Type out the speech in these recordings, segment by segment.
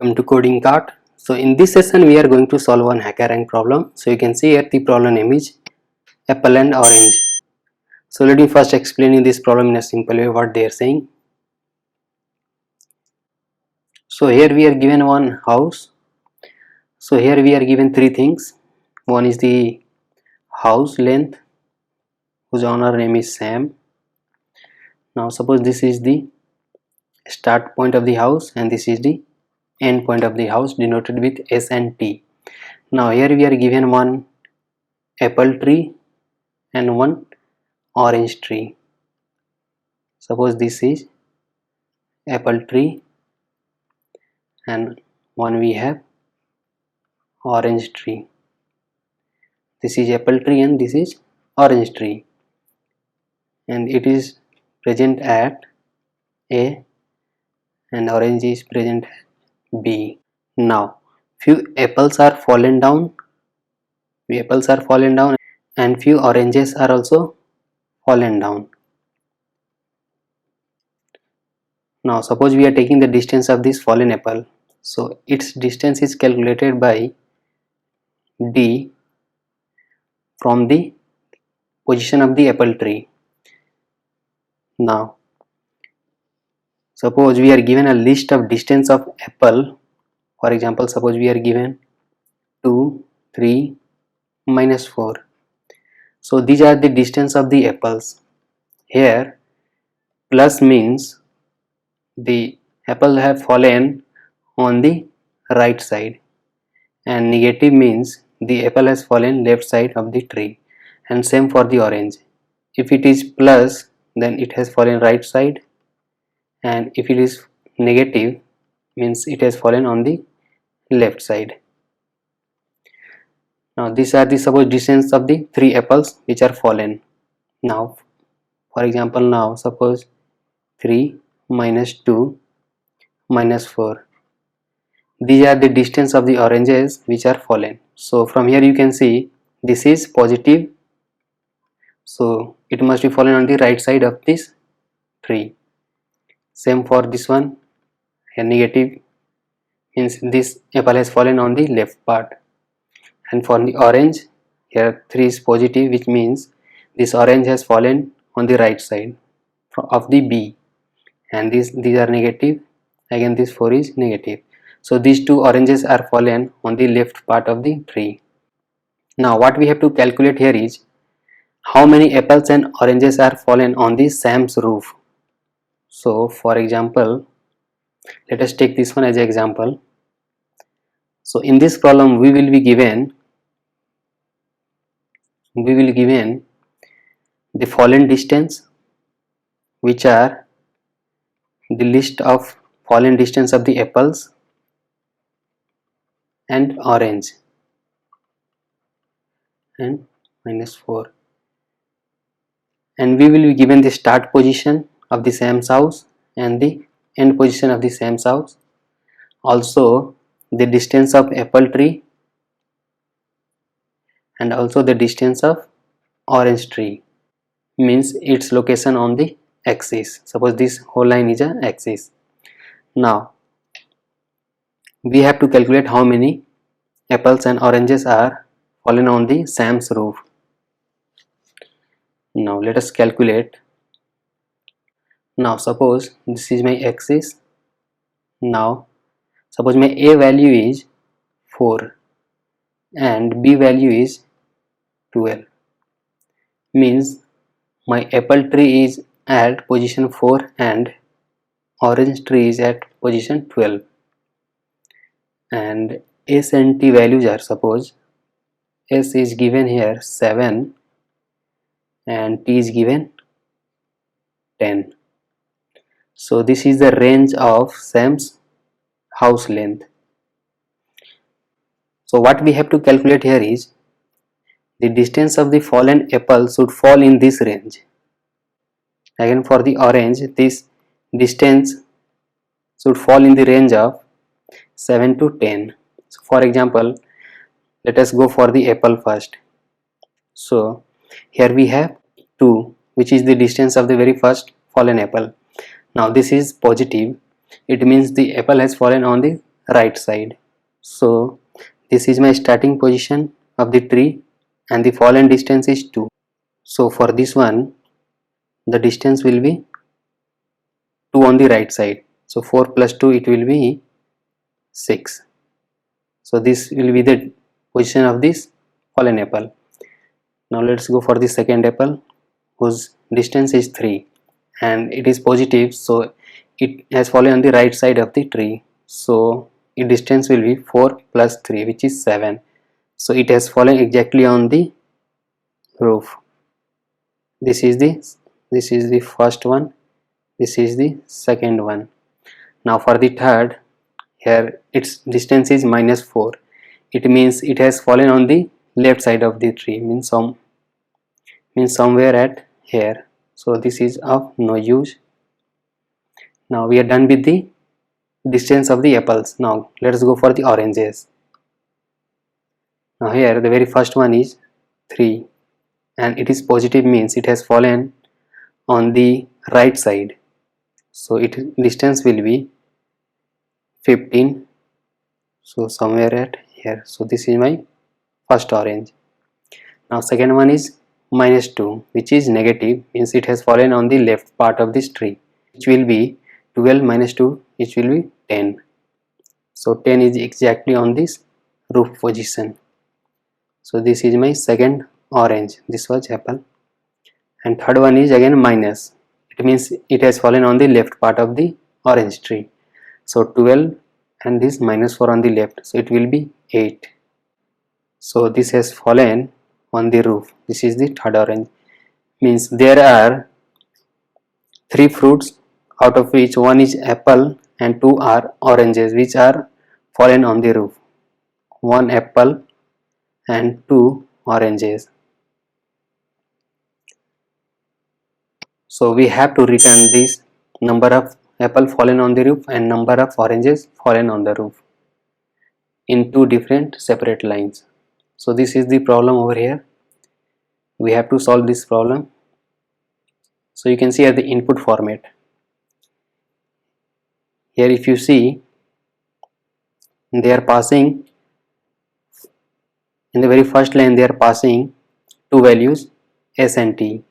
Welcome to Coding Cart. So in this session we are going to solve one HackerRank problem. So you can see here the problem name is apple and orange. So let me first explain this problem in a simple way what they are saying. So here we are given one house. So here we are given three things. One is the house length whose owner name is Sam. Now suppose this is the start point of the house and this is the end point of the house denoted with S and T. Now here we are given one apple tree and one orange tree. Suppose this is apple tree and one we have orange tree. This is apple tree and this is orange tree, and it is present at A and orange is present at B. Now few apples are fallen down, and few oranges are also fallen down. Now suppose we are taking the distance of this fallen apple. So its distance is calculated by D from the position of the apple tree. Now suppose we are given a list of distance of apple. For example, suppose we are given 2, 3, minus 4. So these are the distance of the apples. Here plus means the apple have fallen on the right side, and negative means the apple has fallen left side of the tree, and same for the orange. If it is plus, then it has fallen right side, and if it is negative means it has fallen on the left side. Now these are the suppose distance of the three apples which are fallen. Now for example, now suppose 3 minus 2 minus 4. These are the distance of the oranges which are fallen. So from here you can see this is positive, so it must be fallen on the right side of this tree. Same for this one, a negative means this apple has fallen on the left part. And for the orange, here 3 is positive, which means this orange has fallen on the right side of the B, and these are negative, again this 4 is negative. So these two oranges are fallen on the left part of the tree. Now what we have to calculate here is how many apples and oranges are fallen on the Sam's roof. So for example, let us take this one as an example. So in this problem we will be given the fallen distance, which are the list of fallen distance of the apples and orange, and minus 4, and we will be given the start position of the Sam's house and the end position of the Sam's house, also the distance of apple tree and also the distance of orange tree, means its location on the axis. Suppose this whole line is an axis. Now we have to calculate how many apples and oranges are fallen on the Sam's roof. Now let us calculate. Now suppose this is my axis. Now suppose my A value is 4 and B value is 12, means my apple tree is at position 4 and orange tree is at position 12, and S and T values are, suppose S is given here 7 and T is given 10. So this is the range of Sam's house length. So what we have to calculate here is the distance of the fallen apple should fall in this range. Again for the orange, this distance should fall in the range of 7 to 10. So for example, let us go for the apple first. So here we have 2, which is the distance of the very first fallen apple. Now this is positive, it means the apple has fallen on the right side. So this is my starting position of the tree and the fallen distance is 2. So for this one the distance will be 2 on the right side. So 4 plus 2 it will be 6. So this will be the position of this fallen apple. Now let's go for the second apple whose distance is 3 and it is positive, so it has fallen on the right side of the tree. So its distance will be 4 plus 3 which is 7. So it has fallen exactly on the roof. This is the first one, this is the second one. Now for the third, here its distance is minus 4. It means it has fallen on the left side of the tree, means somewhere at here. So this is of no use. Now we are done with the distance of the apples. Now let's go for the oranges. Now here the very first one is 3 and it is positive, means it has fallen on the right side. So its distance will be 15. So somewhere at here. So this is my first orange. Now second one is minus 2, which is negative, means it has fallen on the left part of this tree, which will be 12 minus 2, which will be 10. So 10 is exactly on this roof position. So this is my second orange. This was apple. And third one is again minus. It means it has fallen on the left part of the orange tree. So 12 and this minus 4 on the left. So it will be 8. So this has fallen on the roof. This is the third orange. Means there are 3 fruits, out of which one is apple and 2 are oranges, which are fallen on the roof. 1 apple and 2 oranges. So we have to return this number of apple fallen on the roof and number of oranges fallen on the roof in 2 different separate lines. So this is the problem over here. We have to solve this problem. So you can see at the input format. Here if you see, they are passing in the very first line, they are passing 2 values s and t,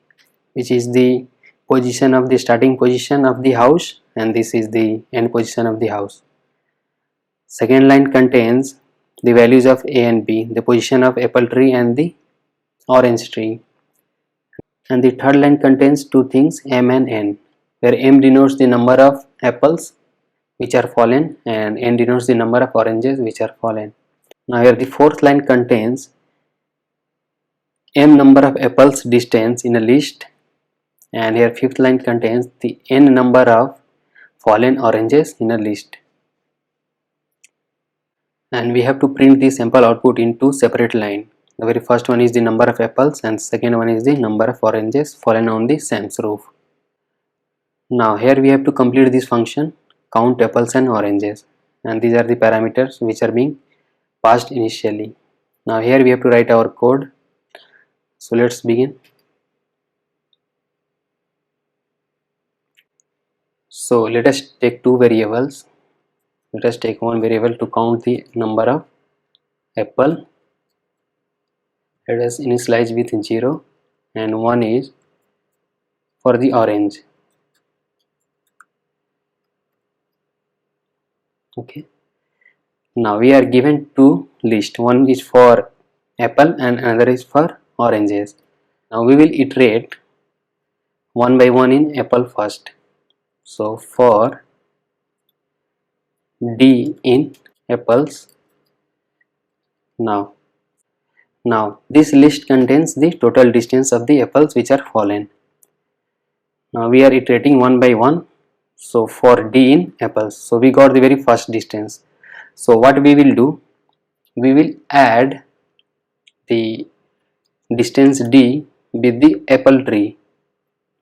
which is the position of the starting position of the house and this is the end position of the house. Second line contains the values of a and b, the position of apple tree and the orange tree. And the third line contains 2 things, m and n, where m denotes the number of apples which are fallen and n denotes the number of oranges which are fallen. Now here the fourth line contains m number of apples distance in a list, and here fifth line contains the n number of fallen oranges in a list. And we have to print the sample output in 2 separate lines. The very first one is the number of apples and second one is the number of oranges fallen on the Sam's roof. Now here we have to complete this function, count apples and oranges, and these are the parameters which are being passed initially. Now here we have to write our code. So let's begin. So let us take 2 variables. Let us take one variable to count the number of apple. Let us initialize with 0 and one is for the orange. Okay. Now we are given 2 lists. One is for apple and another is for oranges. Now we will iterate one by one in apple first. So for D in apples. Now this list contains the total distance of the apples which are fallen. Now we are iterating one by one. So for D in apples, so we got the very first distance. So what we will do, we will add the distance D with the apple tree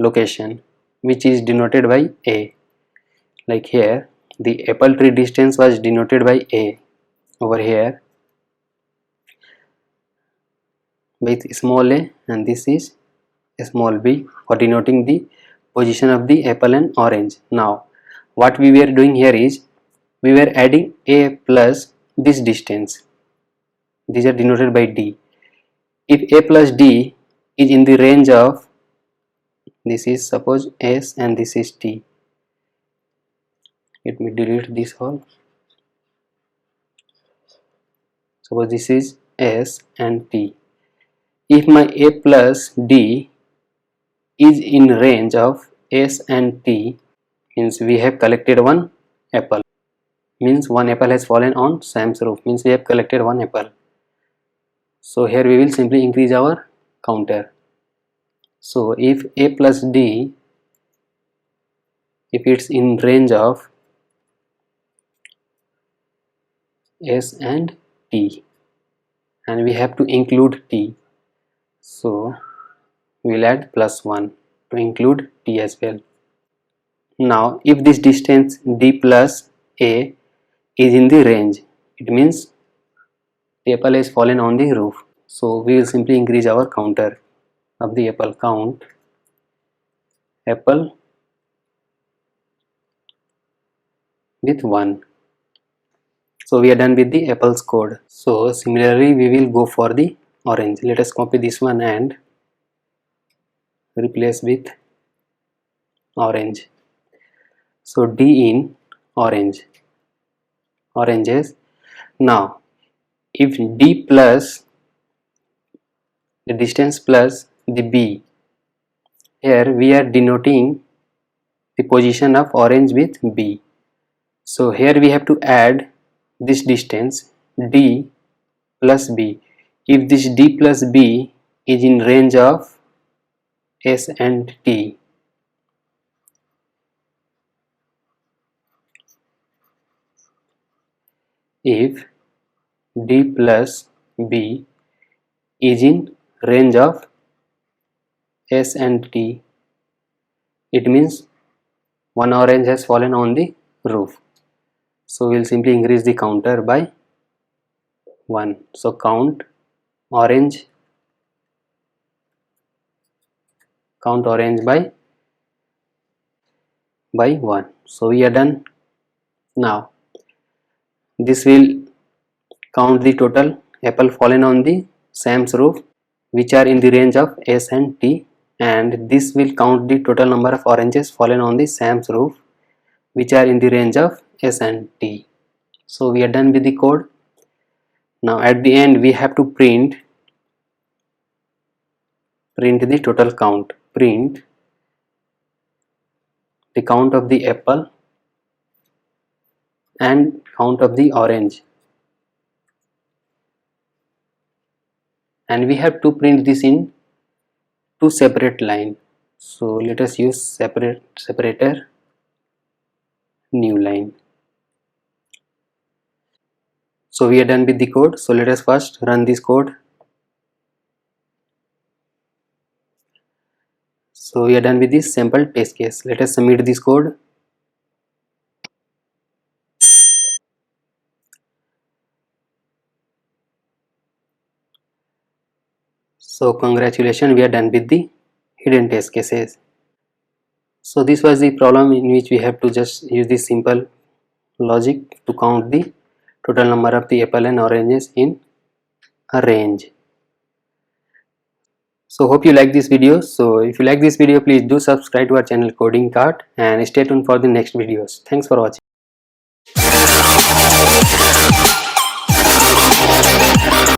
location, which is denoted by A. Like here the apple tree distance was denoted by A, over here with small a, and this is small b for denoting the position of the apple and orange. Now what we were doing here is we were adding a plus this distance. These are denoted by d. If a plus d is in the range of, this is suppose s and this is t. Let me delete this all. Suppose this is s and t. If my a plus d is in range of s and t, means we have collected one apple. Means one apple has fallen on Sam's roof. Means we have collected one apple. So here we will simply increase our counter. So if a plus d, if it's in range of s and t, and we have to include t, so we'll add plus 1 to include t as well. Now if this distance d plus a is in the range, it means the apple has fallen on the roof. So we will simply increase our counter of the apple. Count apple with 1. So we are done with the apple's code. So similarly we will go for the orange. Let us copy this one and replace with orange. So d in orange, oranges. Now if d plus the distance plus the b, here we are denoting the position of orange with b. So here we have to add this distance d plus b. If this d plus b is in range of s and t, if d plus b is in range of s and t, it means one orange has fallen on the roof. So we'll simply increase the counter by 1. So count orange by 1. So we are done. Now this will count the total apple fallen on the Sam's roof which are in the range of s and t, and this will count the total number of oranges fallen on the Sam's roof which are in the range of s and t. So we are done with the code. Now at the end we have to print the total count. Print the count of the apple and count of the orange, and we have to print this in two separate line. So let us use separator new line. So we are done with the code. So let us first run this code. So we are done with this sample test case. Let us submit this code. So congratulations, we are done with the hidden test cases. So this was the problem in which we have to just use this simple logic to count the total number of the apple and oranges in a range. So hope you like this video. So if you like this video, please do subscribe to our channel Coding Cart and stay tuned for the next videos. Thanks for watching.